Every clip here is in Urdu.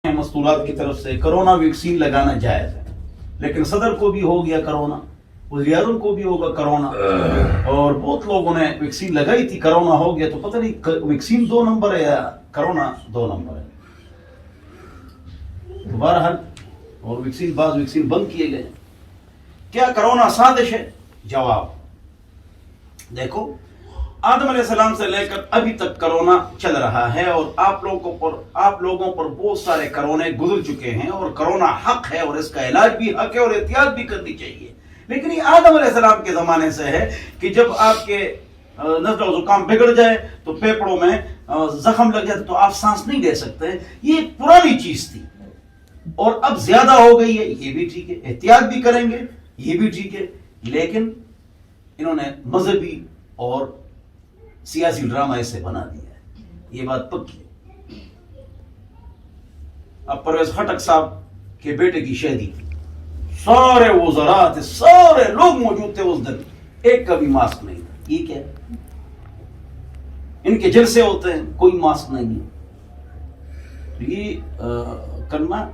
مستولات کی طرف سے کرونا ویکسین لگانا جائز ہے، لیکن صدر کو بھی ہو گیا کرونا، وزیر اعظم کو بھی ہوگا کرونا، اور بہت لوگوں نے ویکسین لگائی تھی، کرونا ہو گیا، تو پتہ نہیں ویکسین 2 نمبر ہے یا کرونا 2 نمبر ہے۔ بہرحال اور بعض ویکسین بند کیے گئے۔ کیا کرونا سازش ہے؟ جواب دیکھو، آدم علیہ السلام سے لے کر ابھی تک کرونا چل رہا ہے، اور آپ لوگوں پر بہت سارے کرونے گزر چکے ہیں، اور کرونا حق ہے، اور اس کا علاج بھی حق ہے، اور احتیاط بھی کرنی چاہیے۔ لیکن یہ آدم علیہ السلام کے زمانے سے ہے کہ جب آپ کے نزلہ و زکام بگڑ جائے تو پھیپھڑوں میں زخم لگ جائے تو آپ سانس نہیں لے سکتے۔ یہ ایک پرانی چیز تھی، اور اب زیادہ ہو گئی ہے، یہ بھی ٹھیک ہے، احتیاط بھی کریں گے، یہ بھی ٹھیک ہے، لیکن انہوں نے مذہبی اور سیاسی ڈرامہ اسے بنا دیا ہے، یہ بات پکی ہے۔ اب پرویز خٹک صاحب کے بیٹے کی شادی تھی، سارے وزراء تھے، سارے لوگ موجود تھے اس دن، ایک کا بھی ماسک نہیں تھا۔ یہ کیا ہے؟ ان کے جلسے ہوتے ہیں، کوئی ماسک نہیں ہے۔ یہ کرنا،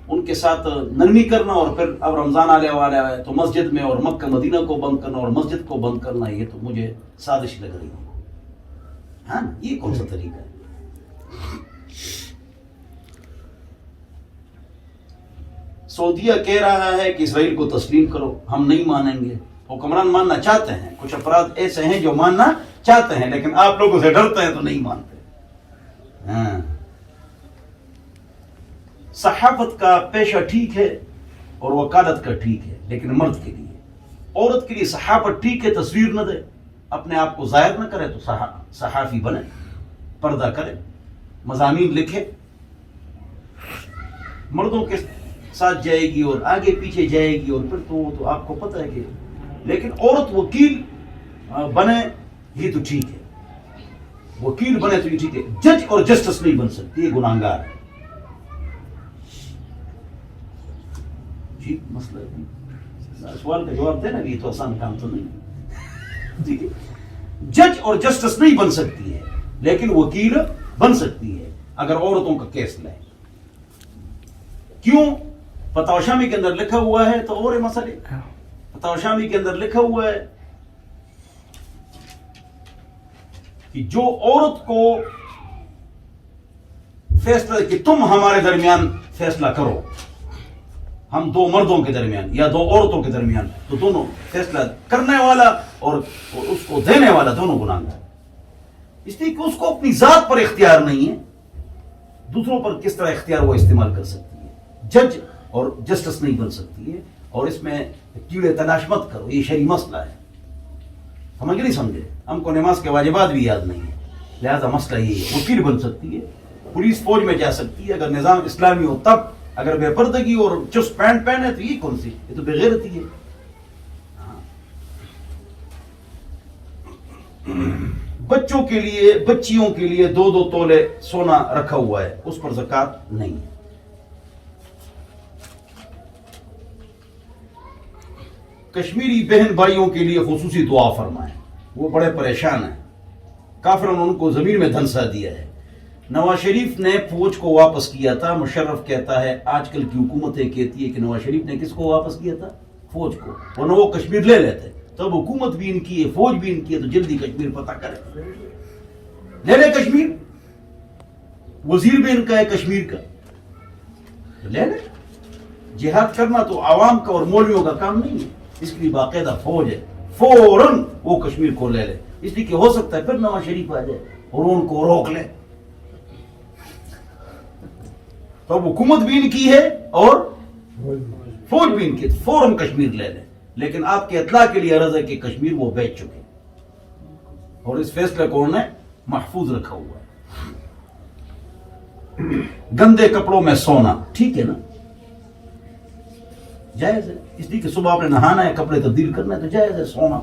ان کے ساتھ نرمی کرنا، اور پھر اب رمضان آنے والا ہے تو مسجد میں اور مکہ مدینہ کو بند کرنا اور مسجد کو بند کرنا، یہ تو مجھے سازش لگ رہی ہے۔ ہاں، یہ کون سا طریقہ ہے؟ سعودیہ کہہ رہا ہے کہ اسرائیل کو تسلیم کرو، ہم نہیں مانیں گے۔ حکمران ماننا چاہتے ہیں، کچھ افراد ایسے ہیں جو ماننا چاہتے ہیں لیکن آپ لوگوں سے ڈرتے ہیں تو نہیں مانتے۔ ہاں، صحافت کا پیشہ ٹھیک ہے اور وکالت کا ٹھیک ہے، لیکن مرد کے لیے، عورت کے لیے صحافت ٹھیک ہے، تصویر نہ دے، اپنے آپ کو ظاہر نہ کرے، تو صحافی بنے، پردہ کرے، مضامین لکھے، مردوں کے ساتھ جائے گی اور آگے پیچھے جائے گی، اور پھر تو آپ کو پتہ ہے کہ، لیکن عورت وکیل بنے یہ تو ٹھیک ہے، وکیل بنے تو یہ ٹھیک ہے، جج اور جسٹس نہیں بن سکتی، یہ گناہگار ہے۔ جی مسئلہ ہے، سوال کا جواب دینا بھی تو آسان کام تو نہیں، ٹھیک ہے، جج اور جسٹس نہیں بن سکتی ہے، لیکن وکیل بن سکتی ہے اگر عورتوں کا کیس لائے۔ کیوں؟ فتاوی شامی کے اندر لکھا ہوا ہے، تو اور مسئلے، فتاوی شامی کے اندر لکھا ہوا ہے کہ جو عورت کو فیصلہ کہ تم ہمارے درمیان فیصلہ کرو، ہم 2 مردوں کے درمیان یا 2 عورتوں کے درمیان، تو دونوں فیصلہ کرنے والا اور اس کو دینے والا دونوں گناہگار، اس لیے کہ اس کو اپنی ذات پر اختیار نہیں ہے، دوسروں پر کس طرح اختیار وہ استعمال کر سکتی ہے۔ جج اور جسٹس نہیں بن سکتی ہے، اور اس میں کیڑے تلاش مت کرو، یہ شرعی مسئلہ ہے، سمجھ نہیں سمجھے؟ ہم کو نماز کے واجبات بھی یاد نہیں ہے، لہذا مسئلہ یہ ہے۔ وکیل بن سکتی ہے، پولیس فوج میں جا سکتی ہے، اگر نظام اسلامی ہو تب، اگر بے پردگی اور چست پینٹ پہنے تو یہ کون سی، یہ تو بے غیرتی ہے۔ بچوں کے لیے، بچیوں کے لیے 2 تولے سونا رکھا ہوا ہے، اس پر زکوٰۃ نہیں ہے۔ کشمیری بہن بھائیوں کے لیے خصوصی دعا فرمائیں، وہ بڑے پریشان ہیں، کافروں نے ان کو زمین میں دھنسا دیا ہے۔ نواز شریف نے فوج کو واپس کیا تھا، مشرف کہتا ہے، آج کل کی حکومتیں کہتی ہے کہ نواز شریف نے کس کو واپس کیا تھا؟ فوج کو، ورنہ وہ کشمیر لے لیتے، تب حکومت بھی ان کی ہے، فوج بھی ان کی ہے، تو جلدی کشمیر پتہ کرے، لے لے کشمیر، وزیر بھی ان کا ہے کشمیر کا، لے لے۔ جہاد کرنا تو عوام کا اور مولویوں کا کام نہیں ہے، اس کے لیے باقاعدہ فوج ہے، فوراً وہ کشمیر کو لے لے، اس لیے کہ ہو سکتا ہے پھر نواز شریف آ جائے اور ان کو روک لے، تو حکومت بھی ان کی ہے اور فوج بھی ان کی، فوراً کشمیر لے لے۔ لیکن آپ کے اطلاع کے لیے عرض ہے کہ کشمیر وہ بیچ چکے، اور اس فیصلے کو انہوں نے محفوظ رکھا ہوا ہے۔ گندے کپڑوں میں سونا ٹھیک ہے نا، جائز ہے، اس لیے کہ صبح آپ نے نہانا ہے، کپڑے تبدیل کرنا ہے، تو جائز ہے سونا۔